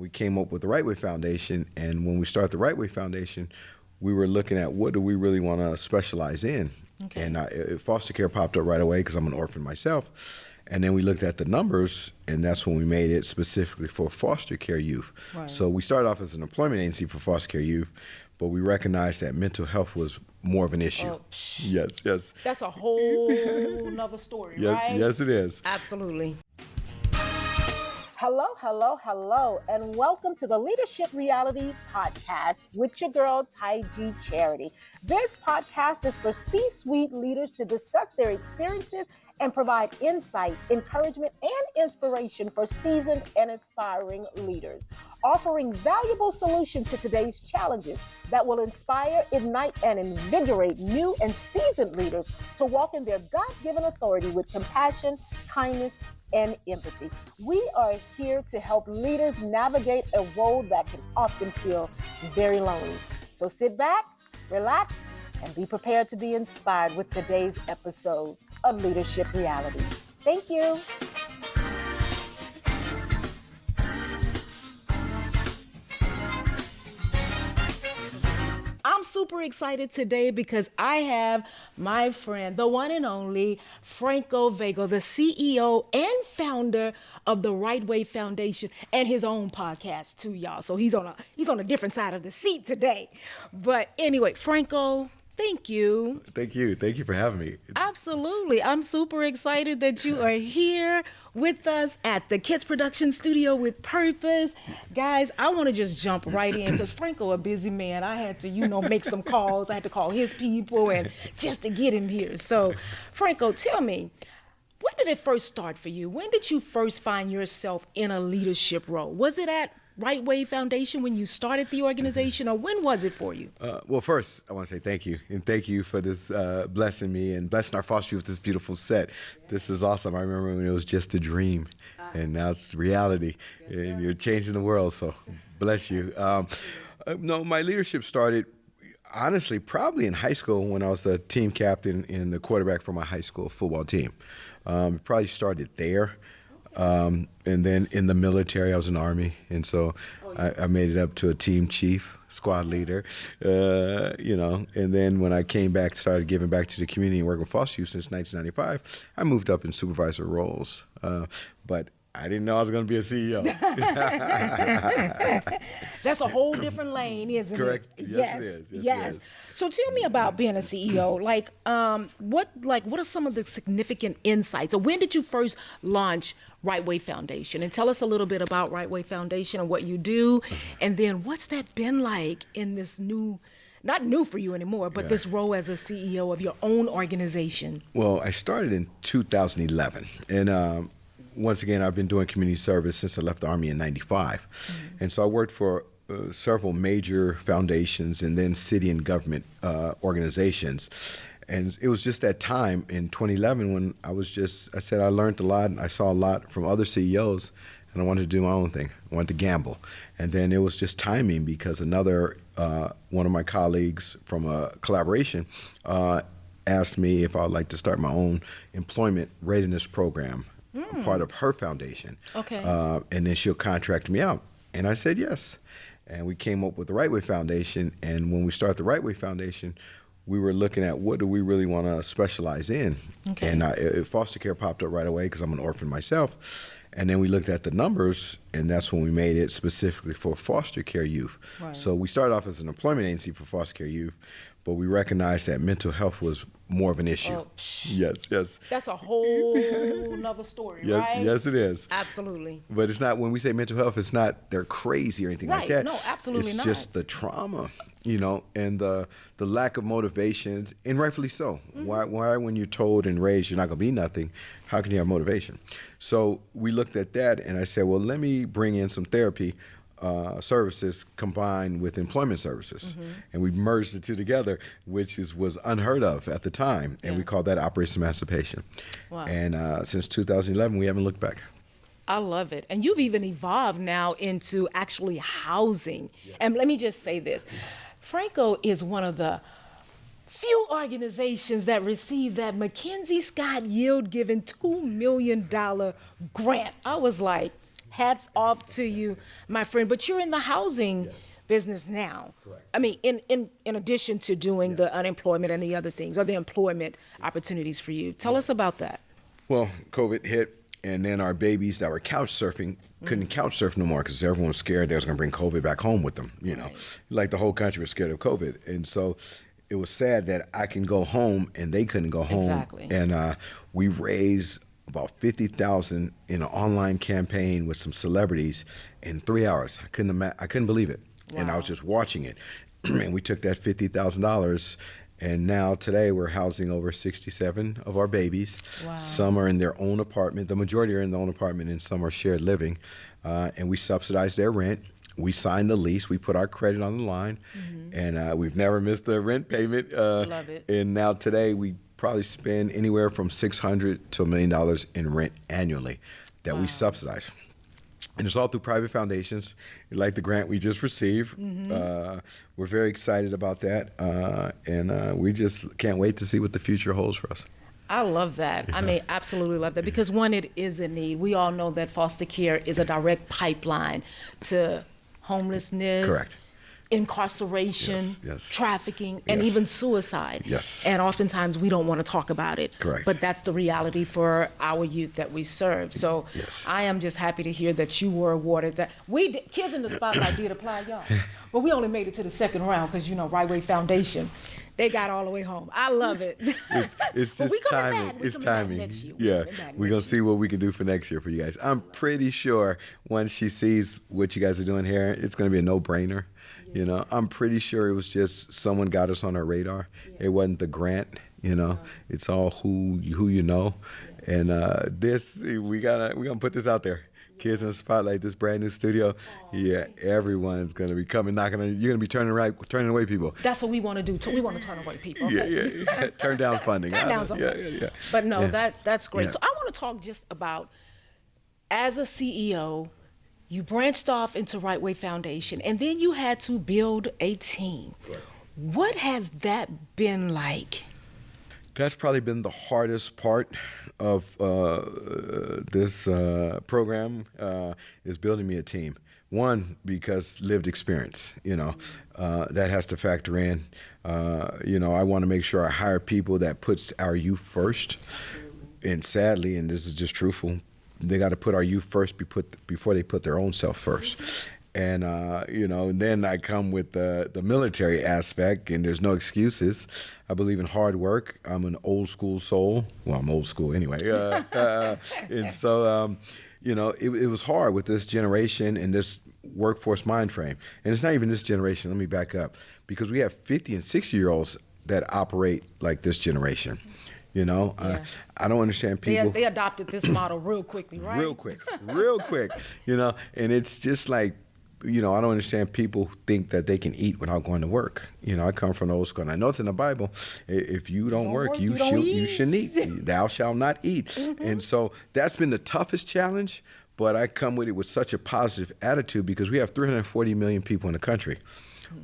we came up with the RightWay Foundation. And when we started the RightWay Foundation, we were looking at what do we really want to specialize in. Okay. And foster care popped up right away because I'm an orphan myself. And then we looked at the numbers, and that's when we made it specifically for foster care youth. Right. So we started off as an employment agency for foster care youth, but we recognized that mental health was more of an issue. Oh, yes. That's a whole nother story, Yes, right? yes, it is. Absolutely. Hello, and welcome to the Leadership Reality Podcast with your girl, Tige Charity. This podcast is for C-suite leaders to discuss their experiences and provide insight, encouragement, and inspiration for seasoned and inspiring leaders, offering valuable solutions to today's challenges that will inspire, ignite, and invigorate new and seasoned leaders to walk in their God-given authority with compassion, kindness, and empathy. We are here to help leaders navigate a road that can often feel very lonely. So sit back, relax, and be prepared to be inspired with today's episode of Leadership Reality. Thank you. I'm super excited today because I have my friend, the one and only Franco Vega, the CEO and founder of the RightWay Foundation and his own podcast too, y'all. So he's on a different side of the seat today. But anyway, Franco, thank you. Thank you. Thank you for having me. Absolutely. I'm super excited that you are here with us at the Kids Production Studio with Purpose. Guys, I want to just jump right in because Franco a busy man. I had to, make some calls. I had to call his people and just to get him here. So, Franco, tell me, when did it first start for you? When did you first find yourself in a leadership role? Was it at RightWay Foundation when you started the organization, or when was it for you? Well, first, I want to say thank you. And thank you for this blessing me and blessing our foster youth with this beautiful set. This is awesome. I remember when it was just a dream, and now it's reality. And you're changing the world, so bless you. No, my leadership started, honestly, probably in high school when I was the team captain and the quarterback for my high school football team. It probably started there. And then in the military, I was in the Army, and so I made it up to a team chief, squad leader, and then when I came back, started giving back to the community and working with foster youth since 1995, I moved up in supervisor roles, but I didn't know I was going to be a CEO. That's a whole different lane, isn't Correct. it? Yes, it is. Yes, it is. So tell me about being a CEO. What are some of the significant insights? Or when did you first launch RightWay Foundation? And tell us a little bit about RightWay Foundation and what you do. And then what's that been like in this not new for you anymore, but this role as a CEO of your own organization? Well, I started in 2011, and once again, I've been doing community service since I left the Army in 95. Mm-hmm. And so I worked for several major foundations and then city and government organizations. And it was just that time in 2011 when I said I learned a lot and I saw a lot from other CEOs, and I wanted to do my own thing. I wanted to gamble. And then it was just timing because another one of my colleagues from a collaboration asked me if I would like to start my own employment readiness program. Part of her foundation. Okay. And then she'll contract me out. And I said yes. And we came up with the RightWay Foundation. And when we started the RightWay Foundation, we were looking at what do we really want to specialize in. Okay. And foster care popped up right away because I'm an orphan myself. And then we looked at the numbers, and that's when we made it specifically for foster care youth. Right. So we started off as an employment agency for foster care youth, but we recognized that mental health was more of an issue. Oh, yes. That's a whole nother story, right? Yes, it is. Absolutely. But it's not, when we say mental health, it's not they're crazy or anything like that. No, absolutely it's not. It's just the trauma, and the lack of motivations, and rightfully so. Mm-hmm. Why, when you're told and raised you're not going to be nothing, how can you have motivation? So we looked at that, and I said, well, let me bring in some therapy services combined with employment services. Mm-hmm. And we merged the two together, which was unheard of at the time. And we called that Operation Emancipation. Wow. And since 2011, we haven't looked back. I love it. And you've even evolved now into actually housing. Yeah. And let me just say this. Franco is one of the few organizations that received that Mackenzie Scott yield-given $2 million grant. I was like, Hats off to you, my friend. But you're in the housing business now. Correct. I mean, in addition to doing the unemployment and the other things, or the employment opportunities for you. Tell us about that. Well, COVID hit, and then our babies that were couch surfing couldn't couch surf no more because everyone was scared they was going to bring COVID back home with them. You know, like the whole country was scared of COVID, and so it was sad that I can go home and they couldn't go home. Exactly. And we raised about $50,000 in an online campaign with some celebrities in 3 hours. I couldn't believe it, and I was just watching it. And we took that $50,000. And now today we're housing over 67 of our babies. Wow. Some are in their own apartment. The majority are in their own apartment, and some are shared living. And we subsidize their rent. We signed the lease. We put our credit on the line. And we've never missed a rent payment. Love it. And now today we probably spend anywhere from $600 to $1 million in rent annually that we subsidize. And it's all through private foundations, like the grant we just received. We're very excited about that, and we just can't wait to see what the future holds for us. I love that. I mean, absolutely love that, because one, it is a need. We all know that foster care is a direct pipeline to homelessness, Correct. Incarceration, Yes. trafficking, and Yes. even suicide. Yes. And oftentimes we don't want to talk about it. Correct. But that's the reality for our youth that we serve. So Yes. I am just happy to hear that you were awarded that. Kids in the Spotlight did apply, y'all. But we only made it to the second round because, you know, RightWay Foundation, they got all the way home. I love it. It's But just we coming timing. back. We It's coming back timing. next year. Yeah, coming back we're next gonna see what we can do for next year for you guys. I'm pretty sure once she sees what you guys are doing here, it's gonna be a no-brainer. You know, I'm pretty sure it was just someone got us on our radar. It wasn't the grant. You know, it's all who you know, and we're gonna put this out there. Kids in the Spotlight, this brand new studio. Yeah, everyone's gonna be coming, knocking on. You're gonna be turning away people. That's what we want to do. We want to turn away people. Okay? Yeah. Turn down funding. Turn down some funding. Yeah. But no, Yeah. that's great. Yeah. So I want to talk just about, as a CEO, you branched off into RightWay Foundation, and then you had to build a team. Right. What has that been like? That's probably been the hardest part of this program is building me a team. One, because lived experience, you know, that has to factor in. You know, I want to make sure I hire people that puts our youth first. And sadly, and this is just truthful, they got to put our youth first before they put their own self first. And, you know, and then I come with the military aspect, and there's no excuses. I believe in hard work. I'm an old school soul. Well, I'm old school anyway. And so, you know, it was hard with this generation and this workforce mind frame. And it's not even this generation. Let me back up. Because we have 50 and 60-year-olds that operate like this generation. You know, I don't understand people. They adopted this model real quickly, right? Real quick, you know, and it's just like, you know, I don't understand people who think that they can eat without going to work. You know, I come from the old school, and I know it's in the Bible. If you don't work, you shouldn't eat. Thou shalt not eat. And so that's been the toughest challenge, but I come with it with such a positive attitude because we have 340 million people in the country.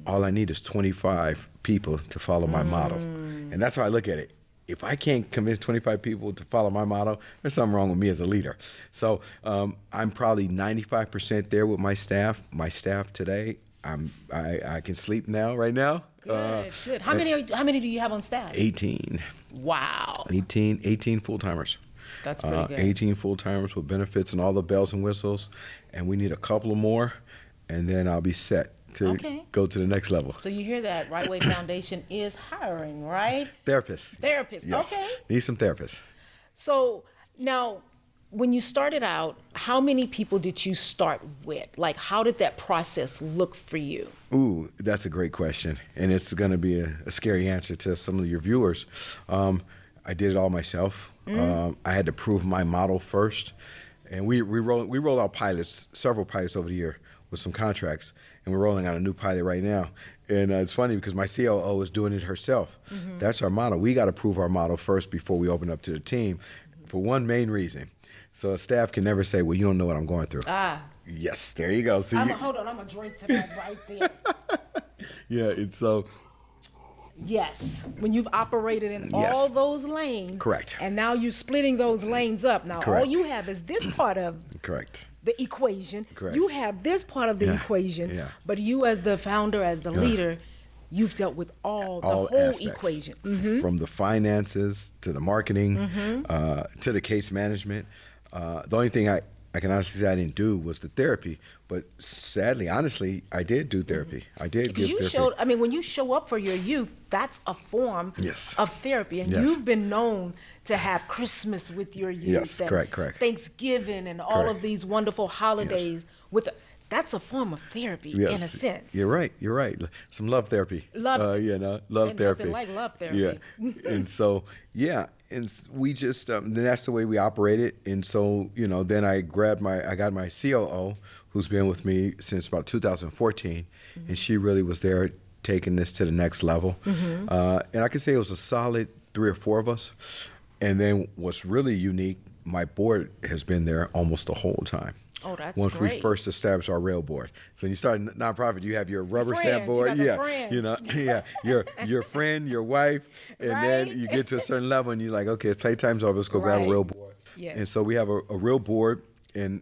All I need is 25 people to follow my model. And that's how I look at it. If I can't convince 25 people to follow my motto, there's something wrong with me as a leader. So I'm probably 95% there with my staff. My staff today, I can sleep now, right now. Good. How many do you have on staff? 18. Wow. 18 full-timers. That's pretty good. 18 full-timers with benefits and all the bells and whistles. And we need a couple of more, and then I'll be set to go to the next level. So you hear that RightWay Foundation is hiring, right? Therapists. Yes. Okay. Need some therapists. So now, when you started out, how many people did you start with? Like, how did that process look for you? Ooh, that's a great question. And it's going to be a scary answer to some of your viewers. I did it all myself. I had to prove my model first. And we rolled out several pilots over the year with some contracts. And we're rolling out a new pilot right now. And it's funny because my COO is doing it herself. That's our model. We got to prove our model first before we open up to the team for one main reason. So staff can never say, well, you don't know what I'm going through. Yes, there you go. See, hold on, I'm going to drink to that right there. Yeah, it's so... Yes, when you've operated in all those lanes. Correct. And now you're splitting those lanes up. Now all you have is this part of Correct. the equation. Correct. You have this part of the equation. Yeah. But you as the founder, as the leader, you've dealt with the whole aspects, equation. from the finances to the marketing to the case management. The only thing I can honestly say I didn't do was the therapy, but sadly, honestly, I did do therapy. I did Because give you therapy. when you show up for your youth, that's a form Yes. of therapy. And Yes. you've been known to have Christmas with your youth. Yes, and correct. Thanksgiving and all Correct. of these wonderful holidays. That's a form of therapy in a sense. You're right. Some love therapy. Love love Ain't therapy. nothing like love therapy. Yeah. And so, we just, then that's the way we operated. And so, then I got my COO, who's been with me since about 2014, and she really was there taking this to the next level. And I can say it was a solid 3 or 4 of us. And then what's really unique, my board has been there almost the whole time. Oh, that's Once great. we first established our rail board. So when you start a nonprofit, you have your rubber stamp friends, you board. got the friends. Your friend, your wife, and then Right? you get to a certain level and you're like, okay, playtime's over, let's go grab a Right. real board. Yes. And so we have a real board, and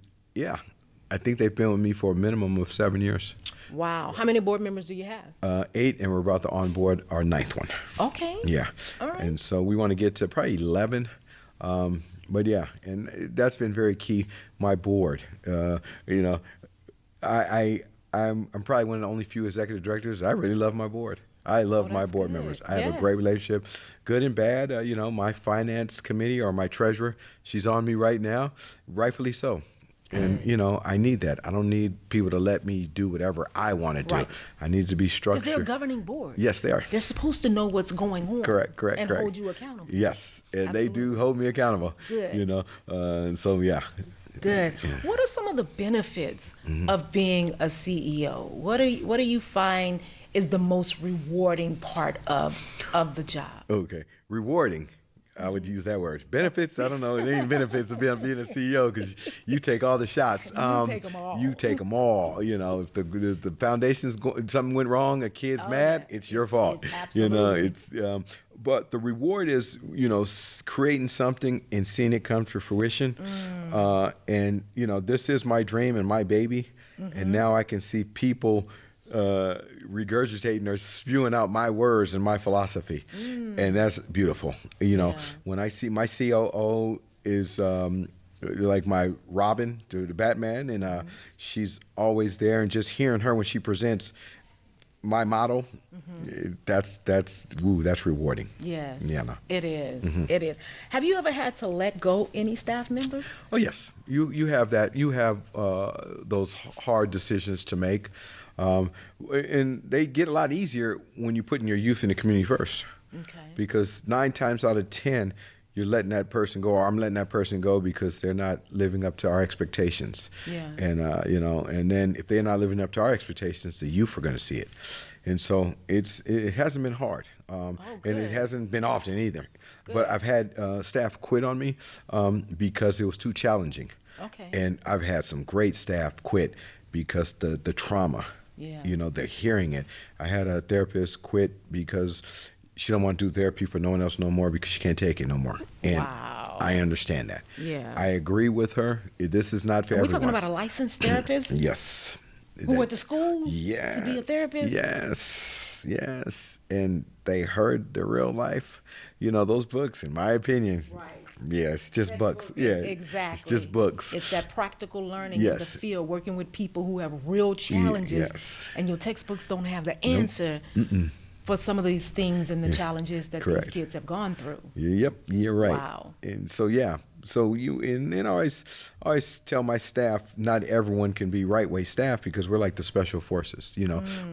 I think they've been with me for a minimum of 7 years. Wow. How many board members do you have? 8, and we're about to onboard our 9th one. Okay. Yeah. All right. And so we want to get to probably 11. But and that's been very key. My board, I'm probably one of the only few executive directors. I really love my board. I love my that's board good. members. I have a great Yes. relationship, good and bad. My finance committee or my treasurer, she's on me right now, rightfully so. And, I need that. I don't need people to let me do whatever I want to do. Right. I need to be Because structured. they're a governing board. Yes, they are. They're supposed to know what's going on. Correct. And hold you accountable. Yes, and they do hold me accountable. Good. And so Good. What are some of the benefits of being a CEO? What do you find is the most rewarding part of the job? Okay, rewarding. I would use that word. Benefits, I don't know. It ain't benefits of being a CEO because you take all the shots. You take 'em all. You take them all. If the foundation's something went wrong, a kid's mad, yeah. it's your fault. Absolutely. But the reward is, creating something and seeing it come to fruition. And this is my dream and my baby, and now I can see people regurgitating or spewing out my words and my philosophy, and that's beautiful. When I see my COO is like my Robin to the Batman, and she's always there, and just hearing her when she presents my motto, that's rewarding. Yes. Yeah, no. It is. It is. Have you ever had to let go any staff members? Oh yes, you have that. You have those hard decisions to make, and they get a lot easier when you're putting your youth in the community first. Okay. Because 9 times out of 10, you're letting that person go, or I'm letting that person go because they're not living up to our expectations. Yeah. And and then if they're not living up to our expectations, the youth are going to see it. And so it hasn't been hard, and good. it hasn't been often either. Good. But I've had staff quit on me because it was too challenging. Okay. And I've had some great staff quit because the trauma. Yeah. They're hearing it. I had a therapist quit because she don't want to do therapy for no one else no more because she can't take it no more. And Wow. I understand that. Yeah. I agree with her. This is not for Are we everyone. talking about a licensed therapist Yes. who went to school Yeah. to be a therapist? Yes. And they heard the real life. Those books, in my opinion. Right. Yeah, it's just books. Yeah. Exactly. It's just books. It's that practical learning in Yes. the field, working with people who have real challenges. yes. And your textbooks don't have the answer for some of these things and the challenges that Correct. these kids have gone through. Yep, you're right. Wow. And so and I always tell my staff, not everyone can be RightWay staff because we're like the special forces.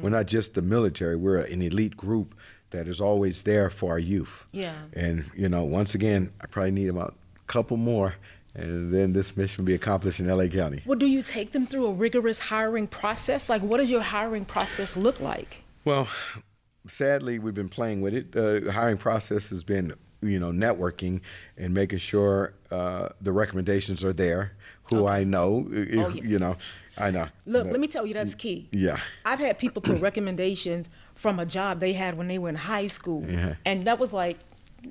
We're not just the military. We're an elite group that is always there for our youth. Yeah. And once again, I probably need about a couple more, and then this mission will be accomplished in LA County. Well, do you take them through a rigorous hiring process? Like, what does your hiring process look like? Well, sadly, we've been playing with it. The hiring process has been, networking and making sure the recommendations are there. Who I know, I know. Look, let me tell you, that's key. Yeah. I've had people put recommendations from a job they had when they were in high school. Yeah. And that was like,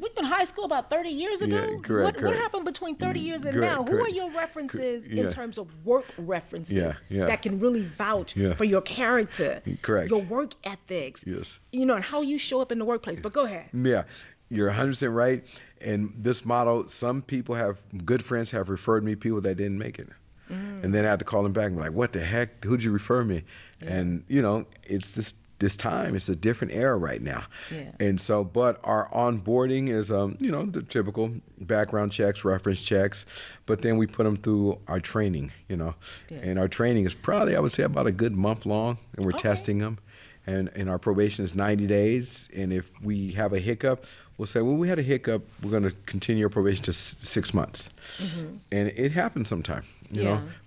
we've been in high school about 30 years ago. Yeah, correct, What correct. happened between 30 years and Correct, now? Who correct. are your references Yeah. in terms of work references Yeah. that can really vouch Yeah. for your character, Correct. your work ethics, Yes. and how you show up in the workplace? But go ahead. Yeah, you're 100% right. And this model, some people good friends have referred me people that didn't make it. And then I had to call them back and be like, what the heck? Who'd you refer me? Yeah. And, it's this time. It's a different era right now. Yeah. And so, but our onboarding is, the typical background checks, reference checks. But then we put them through our training, Yeah. And our training is probably, I would say, about a good month long. And we're testing them. And our probation is 90 days. And if we have a hiccup, we'll say, well, we had a hiccup. We're going to continue our probation to 6 months. And it happens sometime,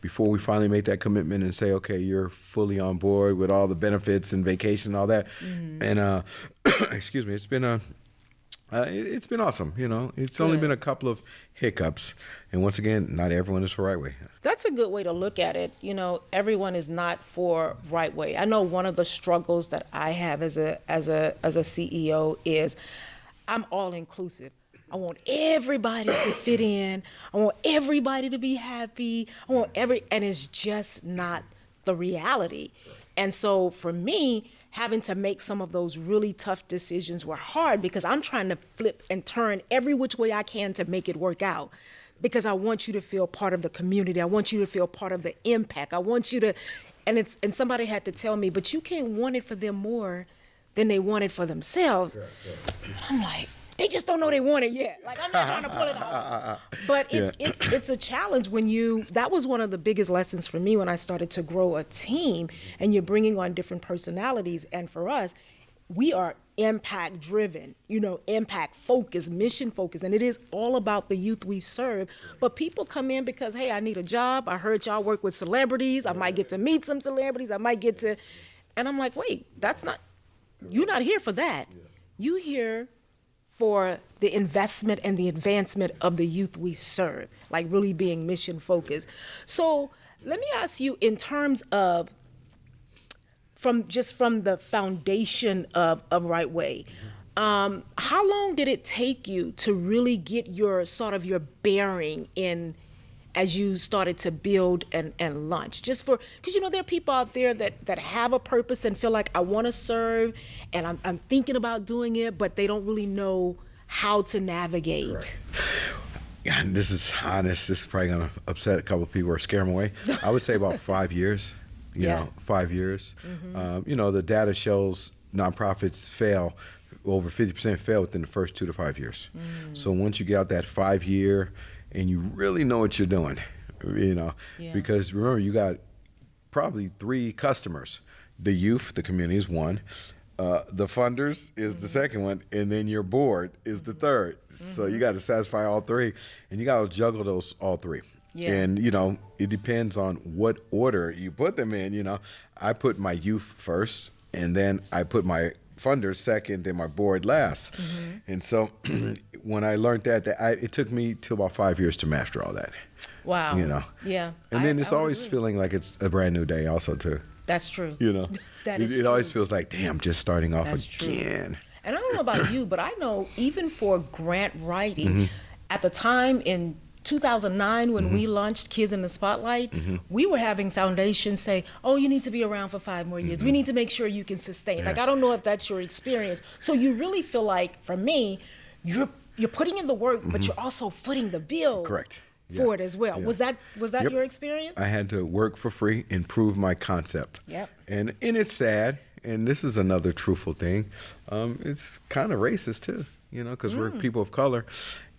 before we finally make that commitment and say, okay, you're fully on board with all the benefits and vacation and all that. And, excuse me, it's been awesome. It's only been a couple of hiccups. And once again, not everyone is for RightWay. That's a good way to look at it. Everyone is not for RightWay. I know one of the struggles that I have as a CEO is I'm all inclusive. I want everybody to fit in. I want everybody to be happy. And it's just not the reality. And so for me, having to make some of those really tough decisions were hard because I'm trying to flip and turn every which way I can to make it work out. Because I want you to feel part of the community. I want you to feel part of the impact. I want you to, and somebody had to tell me, but you can't want it for them more than they want it for themselves. I'm like, they just don't know they want it yet. Like, I'm not trying to pull it out. But it's a challenge that was one of the biggest lessons for me when I started to grow a team and you're bringing on different personalities. And for us, we are impact driven, impact focused, mission focused. And it is all about the youth we serve. But people come in because, hey, I need a job. I heard y'all work with celebrities. I might get to meet some celebrities. I might get to, and I'm like, wait, you're not here for that. You here for the investment and the advancement of the youth we serve, like really being mission focused. So let me ask you, in terms of from the foundation of RightWay, how long did it take you to really get your bearing in as you started to build and launch? Just because there are people out there that have a purpose and feel like I want to serve and I'm thinking about doing it, but they don't really know how to navigate. Right. Yeah, and this is honest. This is probably going to upset a couple of people or scare them away. I would say about 5 years. 5 years. The data shows nonprofits fail. Over 50% fail within the first 2 to 5 years. So once you get out that 5 year and you really know what you're doing, because remember, you got probably 3 customers. The youth, the community is one. The funders is the second one, and then your board is the third. So you got to satisfy all 3, and you got to juggle all 3. Yeah. And, it depends on what order you put them in. I put my youth first, and then I put my funders second, then my board last. And so when I learned that it took me to about 5 years to master all that. Wow. Yeah. And then it's always feeling like it's a brand new day also, too. That's true. That is it always feels like, damn, just starting off That's again. True. And I don't know about you, but I know even for grant writing, at the time in 2009 when we launched Kids in the Spotlight, we were having foundations say, oh, you need to be around for 5 more years. We need to make sure you can sustain. Like, I don't know if that's your experience. So you really feel like, for me, you're putting in the work, but you're also footing the bill. Correct. For it as well. Was that Yep. your experience? I had to work for free and prove my concept. Yep. And it's sad, and this is another truthful thing. It's kind of racist too, because we're people of color,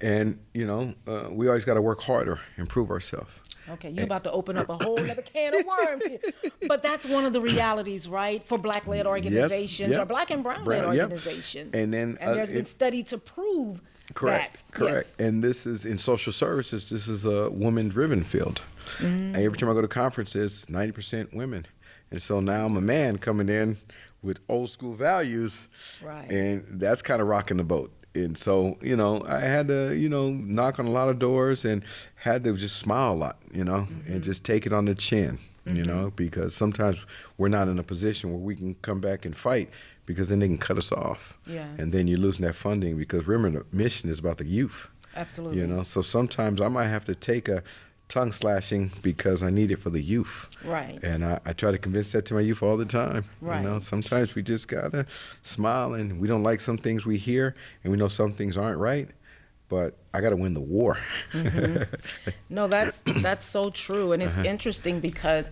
and we always got to work harder and prove ourselves. Okay, you're about to open up a whole other can of worms here. But that's one of the realities, right, for Black-led organizations or Black and Brown-led organizations. And then there's been study to prove Correct. that. Yes. And this is in social services. This is a woman-driven field. Every time I go to conferences, 90% women. And so now I'm a man coming in with old school values, right? And that's kind of rocking the boat. And so, I had to, knock on a lot of doors and had to just smile a lot, and just take it on the chin. you know, because sometimes we're not in a position where we can come back and fight, because then they can cut us off. Yeah. And then you're losing that funding, because remember, the mission is about the youth. Absolutely. You know, so sometimes I might have to take a tongue slashing because I need it for the youth. Right. And I try to convince that to my youth all the time. Right. You know, sometimes we just gotta smile, and we don't like some things we hear, and we know some things aren't right, but I gotta win the war. No, that's so true. And it's interesting because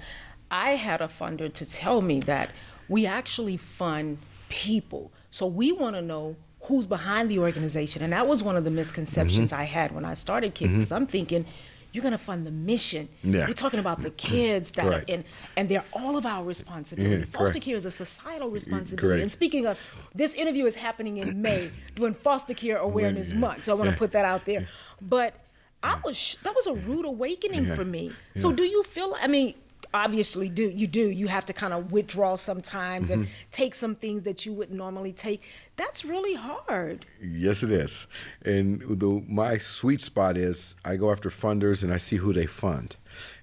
I had a funder to tell me that we actually fund people. So we want to know who's behind the organization. And that was one of the misconceptions I had when I started Kids. Because I'm thinking, you're going to fund the mission. Yeah. We're talking about the kids that Correct. are and they're all of our responsibility. Yeah, Foster correct. care is a societal responsibility. Correct. And speaking of, this interview is happening in May during Foster Care Awareness Month. So I want to put that out there. But that was a rude awakening for me. So do you feel, I mean, obviously you have to kind of withdraw sometimes and take some things that you wouldn't normally take. That's really hard. Yes, it is. And my sweet spot is I go after funders and I see who they fund.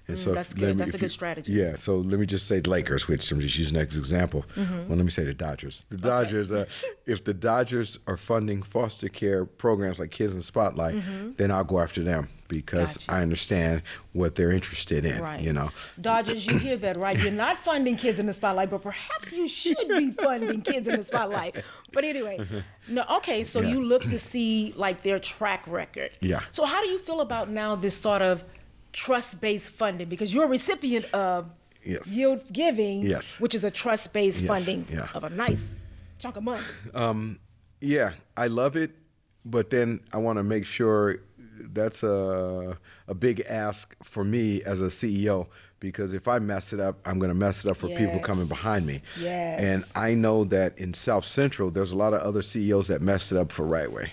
And so that's good. That's a good strategy. Yeah. So let me just say the Lakers, which I'm just using that as an example. Well, let me say the Dodgers. The Dodgers, if the Dodgers are funding foster care programs like Kids in Spotlight, then I'll go after them, because Gotcha. I understand what they're interested in. Right. You know. Dodgers, you hear that, right? You're not funding Kids in the Spotlight, but perhaps you should be funding Kids in the Spotlight. But anyway, no. Okay, so you look to see like their track record. Yeah. So how do you feel about now this sort of trust-based funding? Because you're a recipient of yield giving, which is a trust-based funding of a nice chunk of money. Yeah, I love it, but then I want to make sure that's a big ask for me as a CEO, because if I mess it up, I'm going to mess it up for people coming behind me. Yes. And I know that in South Central, there's a lot of other CEOs that messed it up for RightWay.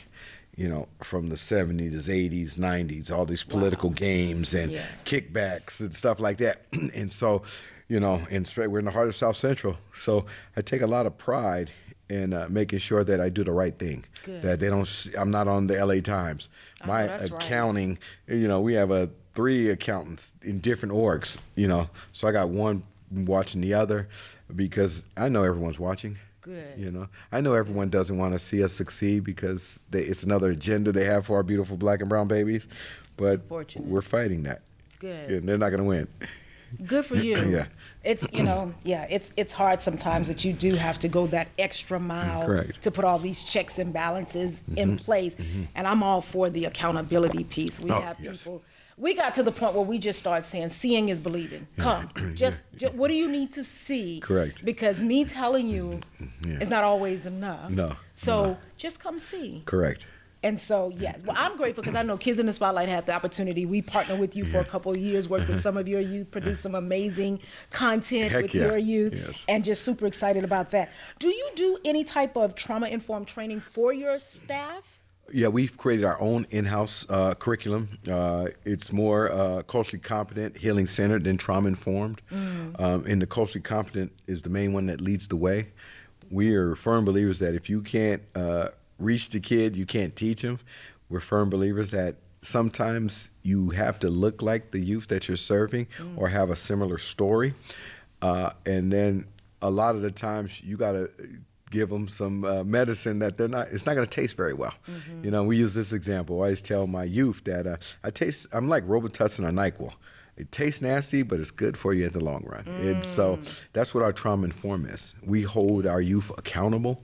You know, from the 70s, 80s, 90s, all these political games and kickbacks and stuff like that. And so, you know, we're in the heart of South Central. So I take a lot of pride in making sure that I do the right thing. Good. That they don't, I'm not on the LA Times. My accounting, you know, we have 3 accountants in different orgs, you know. So I got one watching the other, because I know everyone's watching. Good. You know, I know everyone doesn't want to see us succeed, because it's another agenda they have for our beautiful black and brown babies, but we're fighting that. Good. And they're not going to win. Good for you. Yeah. It's, you know, it's hard sometimes that you do have to go that extra mile Correct. to put all these checks and balances in place. And I'm all for the accountability piece. We have people. We got to the point where we just start saying, seeing is believing. Come, just what do you need to see? Correct. Because me telling you is not always enough. No. So just come see. Correct. And so, yes, well, I'm grateful because I know Kids in the Spotlight had the opportunity. We partnered with you for a couple of years, worked with some of your youth, produced some amazing content with your youth, and just super excited about that. Do you do any type of trauma-informed training for your staff? Yeah, we've created our own in-house curriculum. It's more culturally competent, healing-centered than trauma-informed. And the culturally competent is the main one that leads the way. We are firm believers that if you can't reach the kid, you can't teach him. We're firm believers that sometimes you have to look like the youth that you're serving or have a similar story. And then a lot of the times you got to give them some medicine that it's not going to taste very well. You know, we use this example. I always tell my youth that I'm like Robitussin or NyQuil. It tastes nasty, but it's good for you in the long run. And so that's what our trauma-informed is. We hold our youth accountable.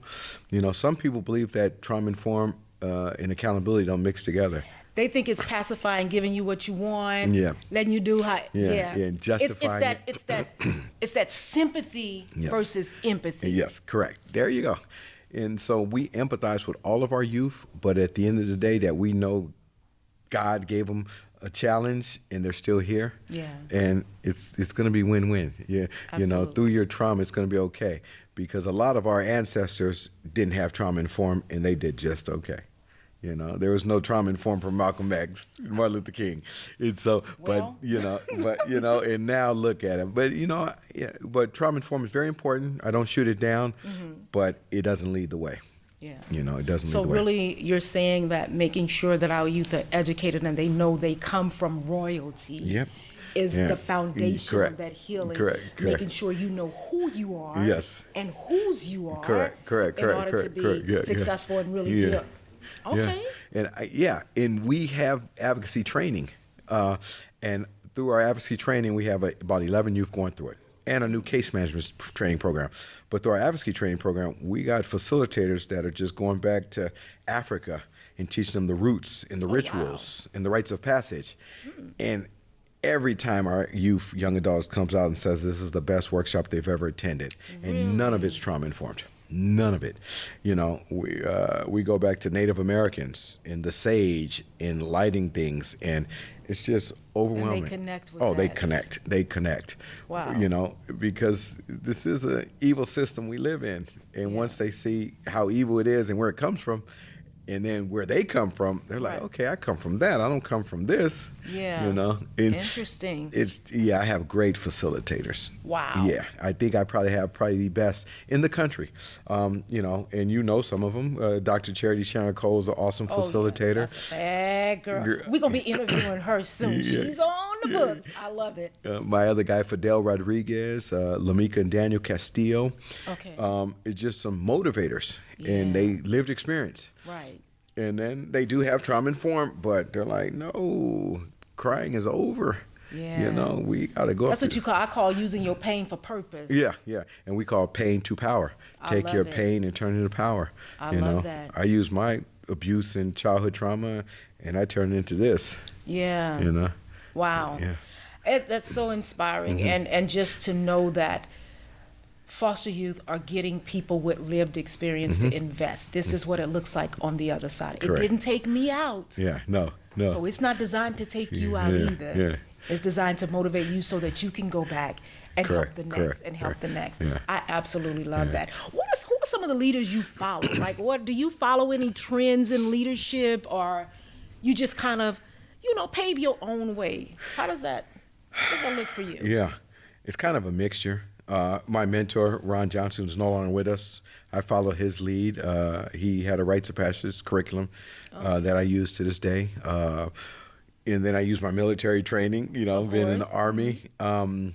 You know, some people believe that trauma-informed and accountability don't mix together. They think it's pacifying, giving you what you want, Yeah. letting you do how. And justifying It's that sympathy versus empathy. Yes, correct. There you go. And so we empathize with all of our youth, but at the end of the day, that we know God gave them a challenge and they're still here. Yeah. And it's going to be win-win. Yeah. Absolutely. You know, through your trauma, it's going to be okay, because a lot of our ancestors didn't have trauma informed and they did just okay. You know, there was no trauma informed from Malcolm X, Martin Luther King. And so, Well. but you know, and now look at it. But, you know, but trauma informed is very important. I don't shoot it down, but it doesn't lead the way. Yeah. You know, it doesn't So lead the way. really, you're saying that making sure that our youth are educated and they know they come from royalty Yep. is the foundation Correct. of that healing. Correct. Making sure you know who you are Yes. and whose you are Correct. in order to be successful and really do it. Okay. And we have advocacy training, and through our advocacy training, we have about 11 youth going through it, and a new case management training program. But through our advocacy training program, we got facilitators that are just going back to Africa and teaching them the roots and the rituals and the rites of passage. And every time our youth, young adults, comes out and says this is the best workshop they've ever attended, and none of it's trauma informed. None of it. You know, we go back to Native Americans in the sage, in lighting things, and it's just overwhelming. And they connect with that. They connect. Wow. You know, because this is an evil system we live in, and once they see how evil it is and where it comes from, and then where they come from, they're like, okay, I come from that. I don't come from this. Yeah. You know. Interesting. I have great facilitators. Wow. Yeah, I think I have the best in the country. You know, and you know some of them. Dr. Charity Cole is an awesome facilitator. Yeah, that's a bad girl. We're going to be interviewing her soon. She's on the books. I love it. My other guy, Fidel Rodriguez, Lamika and Daniel Castillo. Okay. It's just some motivators, and they lived experience. Right. And then they do have trauma informed, but they're like, no, crying is over. Yeah. You know, we got to go. That's what I call using your pain for purpose. Yeah. And we call pain to power. Take your pain and turn it into power. I love that. I use my abuse and childhood trauma, and I turn it into this. Yeah. You know? Wow. Yeah. That's so inspiring. And just to know that foster youth are getting people with lived experience to invest. This is what it looks like on the other side. Correct. It didn't take me out. Yeah, no. So it's not designed to take you out either. Yeah. It's designed to motivate you so that you can go back and help the next and help the next. Yeah. I absolutely love that. Who are some of the leaders you follow? Like, what do you follow any trends in leadership, or you just kind of, pave your own way? How does that look for you? Yeah, it's kind of a mixture. My mentor, Ron Johnson, who's no longer with us, I follow his lead. He had a rites of passage curriculum that I use to this day. And then I use my military training, being in the Army. And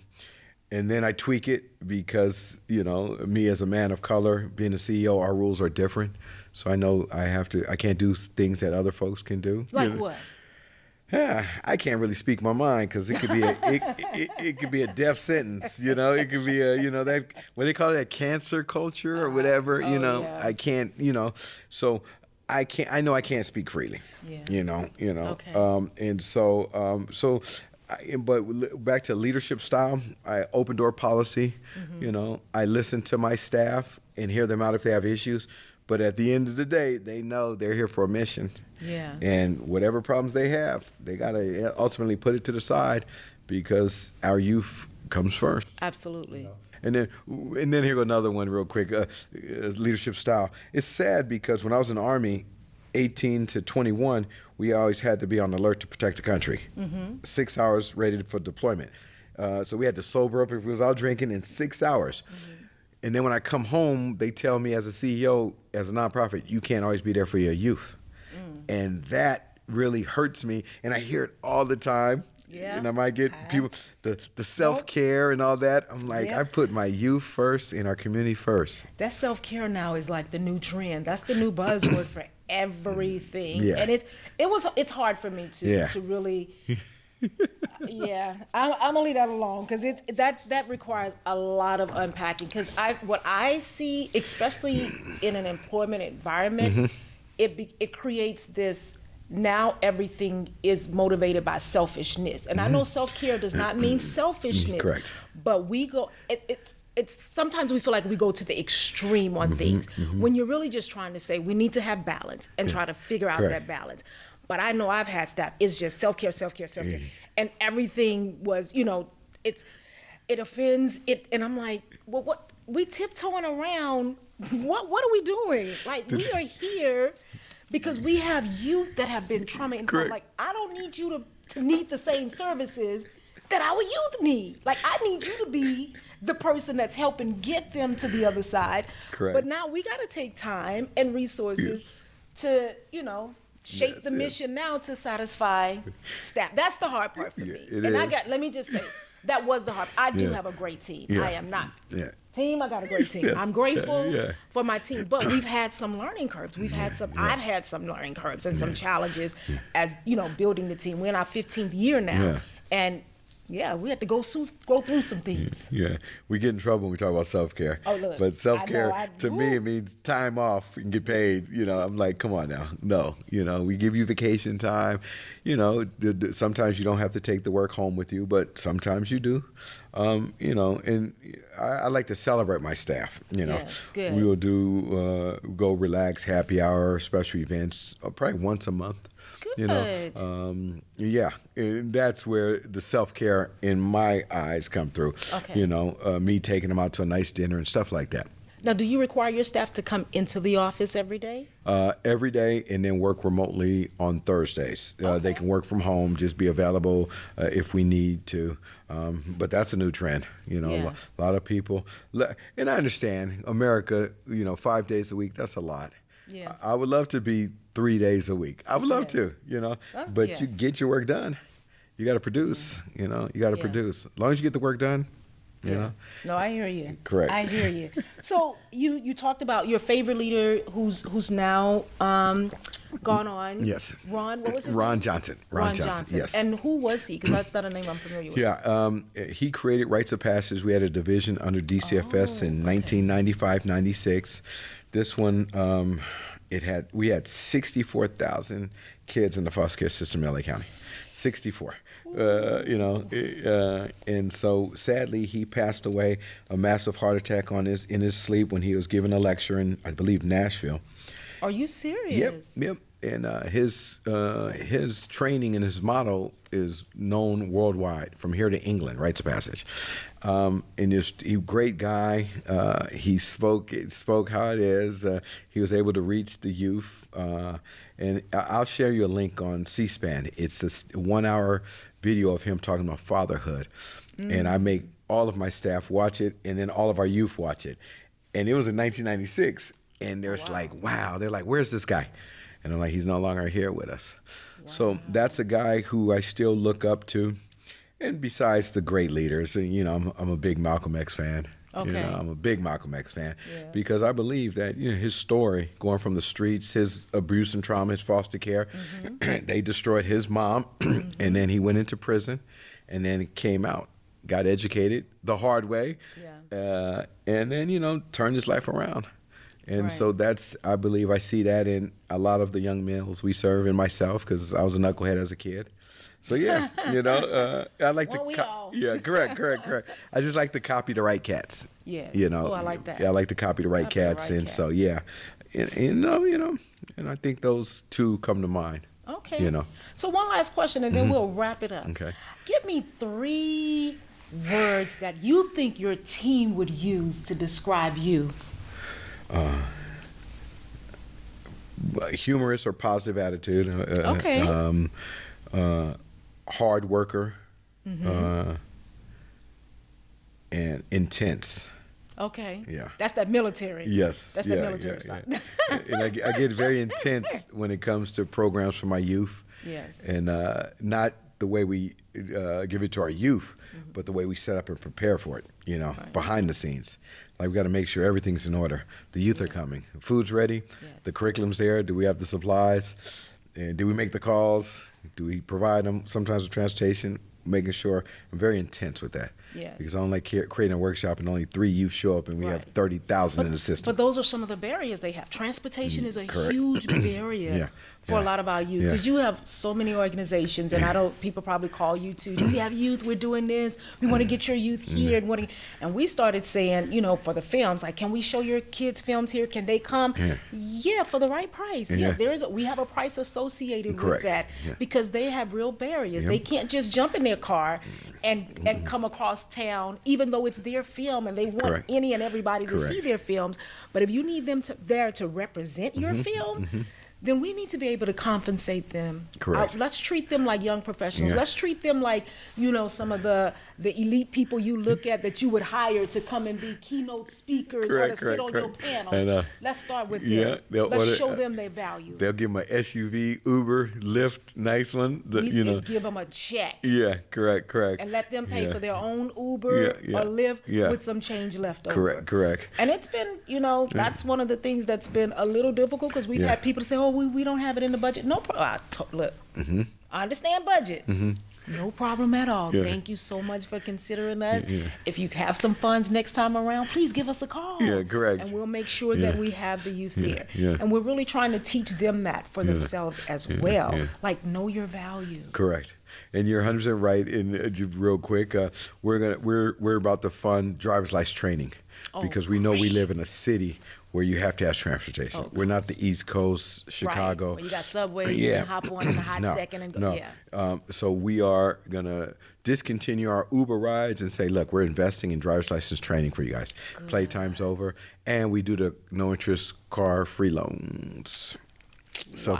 then I tweak it because, me as a man of color, being a CEO, our rules are different. So I know I can't do things that other folks can do. Like what? Yeah, I can't really speak my mind because it could be it could be a death sentence. It could be that what they call it, a cancer culture or whatever. Yeah. I can't. So I can't. I know I can't speak freely. Yeah. Okay. And so. But back to leadership style, open door policy. I listen to my staff and hear them out if they have issues. But at the end of the day, they know they're here for a mission. Yeah. And whatever problems they have, they got to ultimately put it to the side because our youth comes first. Absolutely. And then here go another one real quick, leadership style. It's sad because when I was in the Army, 18 to 21, we always had to be on alert to protect the country. 6 hours ready for deployment. So we had to sober up if we was out drinking in 6 hours. And then when I come home, they tell me as a CEO, as a nonprofit, you can't always be there for your youth. And that really hurts me. And I hear it all the time. Yeah. And I might get people, the self-care and all that. I'm like, I put my youth first and our community first. That self-care now is like the new trend. That's the new buzzword for everything. Yeah. And it's hard for me to really... I'm gonna leave that alone because that requires a lot of unpacking. Because what I see, especially in an employment environment, it creates this. Now everything is motivated by selfishness, and I know self-care does not mean selfishness. Correct. But we go. It's sometimes we feel like we go to the extreme on things when you're really just trying to say we need to have balance and try to figure out that balance. But I know I've had staff, it's just self-care. And everything was, it offends it. And I'm like, well, what, we tiptoeing around, what are we doing? Like, we are here because we have youth that have been trauma informed. Like, I don't need you to need the same services that our youth need. Like, I need you to be the person that's helping get them to the other side. Correct. But now we got to take time and resources to, shape Yes, the yes. mission now to satisfy staff. That's the hard part for Yeah, me. it And is. let me just say, that was the hard. I do Yeah. have a great team. Yeah. I am not. Yeah. Team, I got a great team. Yes. I'm grateful Yeah. for my team, but we've had some learning curves. I've had some learning curves and some challenges as, building the team. We're in our 15th year now. Yeah. And yeah, we had to go through some things. Yeah, we get in trouble when we talk about self-care. Oh, look, but self-care I know, to me, it means time off and get paid. I'm like, come on now. No, we give you vacation time. Sometimes you don't have to take the work home with you, but sometimes you do. And I like to celebrate my staff. Yes, good. We will do go relax, happy hour, special events, probably once a month. Good. Yeah, and that's where the self-care in my eyes come through. Okay. Me taking them out to a nice dinner and stuff like that. Now, do you require your staff to come into the office every day? Every day, and then work remotely on Thursdays. They can work from home, just be available if we need to. But that's a new trend. Yeah. A lot of people, and I understand America. 5 days a week, that's a lot. Yes. I would love to be 3 days a week. I would love to, but you yes. get your work done. You got to produce, you got to produce. As long as you get the work done, you know. No, I hear you. Correct. I hear you. So you talked about your favorite leader who's now gone on. Yes. Ron, what was his Ron name? Johnson. Ron Johnson. Yes. And who was he? Because that's not a name I'm familiar with. Yeah, he created Rites of Passage. We had a division under DCFS in 1995-96. This one, we had 64,000 kids in the foster care system in LA County. 64. And so sadly he passed away a massive heart attack in his sleep when he was giving a lecture in, I believe, Nashville. Are you serious? Yep. And his training and his motto is known worldwide, from here to England, Rites of Passage. And he's a great guy. He spoke how it is. He was able to reach the youth. And I'll share you a link on C-SPAN. It's a 1 hour video of him talking about fatherhood. And I make all of my staff watch it, and then all of our youth watch it. And it was in 1996. And they're like, wow. They're like, where's this guy? And I'm like, he's no longer here with us. Wow. So that's a guy who I still look up to. And besides the great leaders, I'm a big Malcolm X fan. Okay. I'm a big Malcolm X fan because I believe that his story, going from the streets, his abuse and trauma, his foster care, they destroyed his mom, and then he went into prison, and then he came out, got educated the hard way, and then turned his life around. And so I believe I see that in a lot of the young males we serve, and myself, because I was a knucklehead as a kid. So yeah, I like correct. I just like to copy the right cats. Yes. Oh, I like that. Yeah, I like to copy the right cats, and so yeah, and I think those two come to mind. Okay. So one last question, and then we'll wrap it up. Okay. Give me 3 words that you think your team would use to describe you. Humorous or positive attitude. Okay. Hard worker. And intense. Okay. Yeah. That's that military. Yes. That's that military side. And I get very intense when it comes to programs for my youth. Yes. And not the way we give it to our youth, but the way we set up and prepare for it, behind the scenes. Like, we got to make sure everything's in order. The youth are coming. The food's ready. Yes. The curriculum's there. Do we have the supplies? And do we make the calls? Do we provide them sometimes with transportation? Making sure. I'm very intense with that. Yes. Because I don't like creating a workshop and only 3 youth show up and we have 30,000 in the system. But those are some of the barriers they have. Transportation is a huge barrier for a lot of our youth, because you have so many organizations, and people probably call you too. Do we have youth? We're doing this. We want to get your youth here, and we started saying, for the films, like, can we show your kids films here? Can they come? Yeah, for the right price. Yes, we have a price associated with that because they have real barriers. They can't just jump in their car and come across town, even though it's their film and they want any and everybody to see their films. But if you need them there to represent your film, then we need to be able to compensate them. Correct. Let's treat them like young professionals. Let's treat them like, some of the the elite people you look at that you would hire to come and be keynote speakers or to sit on your panels. Let's start with them. Let's show them their value. They'll give them an SUV, Uber, Lyft, nice one. Give them a check. Yeah, correct. And let them pay for their own Uber or Lyft with some change left over. Correct. And it's been, that's one of the things that's been a little difficult because we've had people say, oh, we don't have it in the budget. No problem. Look, I understand budget. No problem at all. Thank you so much for considering us. If you have some funds next time around, please give us a call. Yeah, correct. And we'll make sure that we have the youth there. And we're really trying to teach them that for themselves as well. Like, know your value. Correct. And you're 100% right. And just real quick, we're about to fund driver's license training because we know we live in a city where you have to have transportation. We're not the East Coast, Chicago. Right. Where you got subway, you can hop on in a hot second and go. So we are going to discontinue our Uber rides and say, look, we're investing in driver's license training for you guys. Good. Playtime's over. And we do the no interest car free loans. So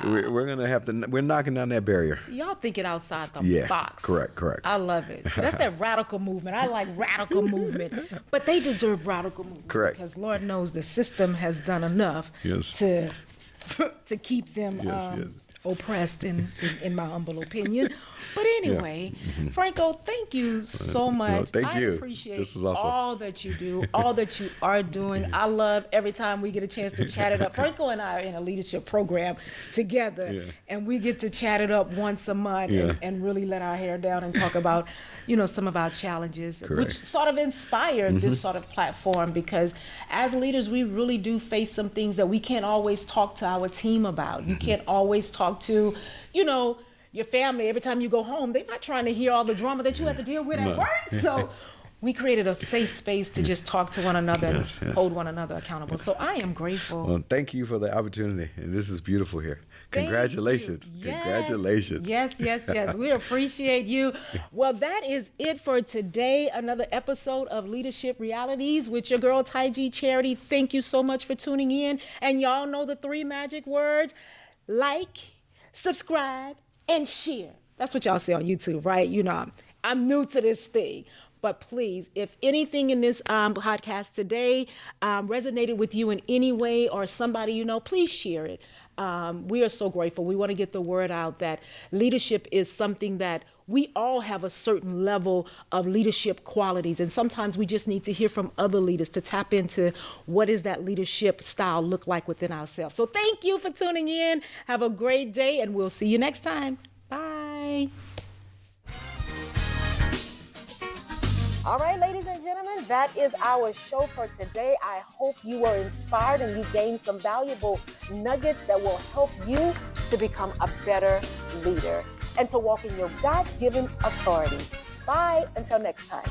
we're gonna have to. We're knocking down that barrier. So y'all thinking outside the box. Correct. I love it. So that's that radical movement. I like radical movement, but they deserve radical movement. Correct. Because Lord knows the system has done enough to keep them oppressed, in my humble opinion. But anyway, Franco, thank you so much. Thank you. I appreciate this was awesome. all that you do, all that you are doing. I love every time we get a chance to chat it up. Franco and I are in a leadership program together, and we get to chat it up once a month and really let our hair down and talk about, some of our challenges, which sort of inspired this sort of platform, because as leaders, we really do face some things that we can't always talk to our team about. You can't always talk to, your family. Every time you go home, they're not trying to hear all the drama that you have to deal with at work. So we created a safe space to just talk to one another and hold one another accountable. So I am grateful. Well, thank you for the opportunity. And this is beautiful here. Congratulations. Congratulations. Yes. We appreciate you. Well, that is it for today. Another episode of Leadership Realities with your girl, Tige Charity. Thank you so much for tuning in. And y'all know the 3 magic words: like, subscribe, and share. That's what y'all say on YouTube, right? I'm new to this thing. But please, if anything in this podcast today resonated with you in any way, or somebody please share it. We are so grateful. We want to get the word out that leadership is something that we all have a certain level of leadership qualities. And sometimes we just need to hear from other leaders to tap into what does that leadership style look like within ourselves. So thank you for tuning in. Have a great day, and we'll see you next time. Bye. All right, ladies and gentlemen, that is our show for today. I hope you were inspired and you gained some valuable nuggets that will help you to become a better leader and to walk in your God-given authority. Bye, until next time.